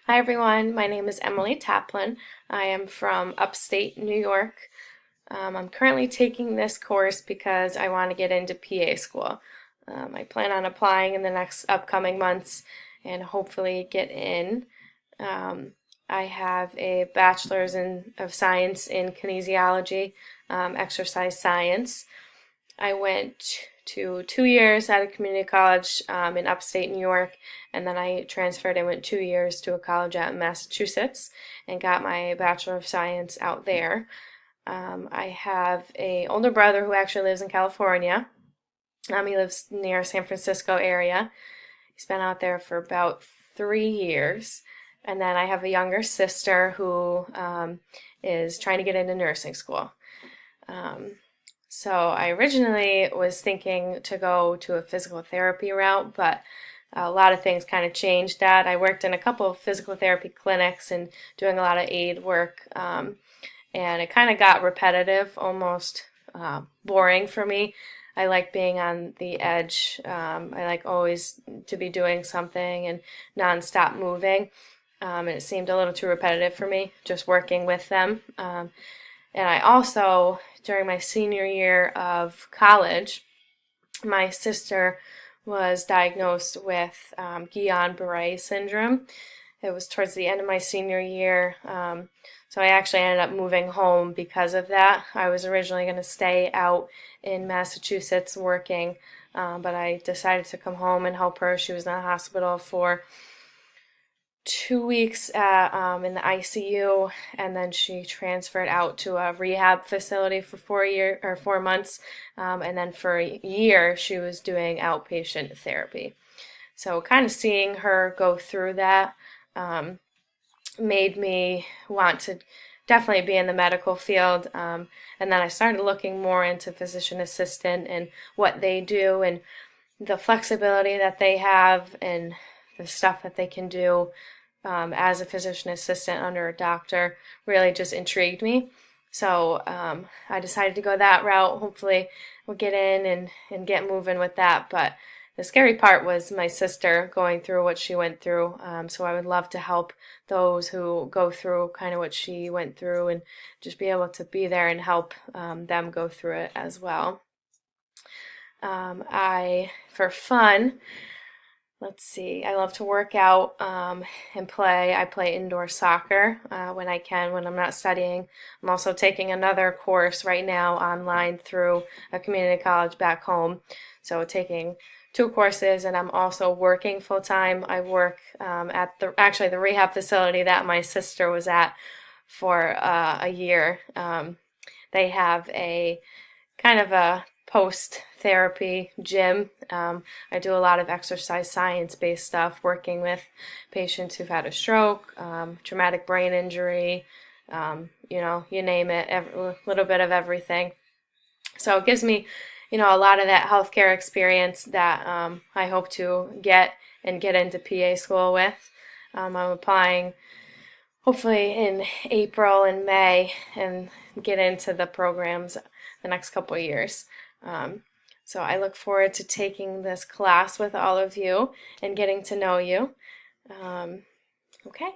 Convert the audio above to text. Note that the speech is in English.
Hi everyone, my name is Emily Taplin. I am from upstate New York. I'm currently taking this course because I want to get into PA school. I plan on applying in the next upcoming months and hopefully get in. Um, I have a of science in kinesiology, exercise science. I went to 2 years at a community college in upstate New York, and then I transferred and went 2 years to a college out in Massachusetts and got my Bachelor of Science out there. I have a older brother who actually lives in California. He lives near San Francisco area. He's been out there for about 3 years. And then I have a younger sister who is trying to get into nursing school. Um, so I originally was thinking to go to a physical therapy route, but a lot of things kind of changed that. I worked in a couple of physical therapy clinics and doing a lot of aid work, and it kind of got repetitive, almost boring for me. I like being on the edge. I like always to be doing something and nonstop moving. And it seemed a little too repetitive for me, just working with them. And I also, during my senior year of college, my sister was diagnosed with Guillain-Barré syndrome. It was towards the end of my senior year. So I actually ended up moving home because of that. I was originally going to stay out in Massachusetts working, but I decided to come home and help her. She was in the hospital for 2 weeks in the ICU, and then she transferred out to a rehab facility for 4 months, and then for a year she was doing outpatient therapy. So kind of seeing her go through that made me want to definitely be in the medical field. And then I started looking more into physician assistant and what they do and the flexibility that they have and the stuff that they can do as a physician assistant under a doctor really just intrigued me. So I decided to go that route. Hopefully we'll get in and get moving with that. But the scary part was my sister going through what she went through. So I would love to help those who go through kind of what she went through and just be able to be there and help them go through it as well. For fun, let's see, I love to work out and play. I play indoor soccer when I can, when I'm not studying. I'm also taking another course right now online through a community college back home. So taking 2 courses, and I'm also working full time. I work at the rehab facility that my sister was at for a year. They have a kind of a post therapy gym. I do a lot of exercise science based stuff, working with patients who've had a stroke, traumatic brain injury, you name it, a little bit of everything. So it gives me, a lot of that healthcare experience that I hope to get into PA school with. I'm applying hopefully in April and May and get into the programs the next couple of years. So I look forward to taking this class with all of you and getting to know you. Okay.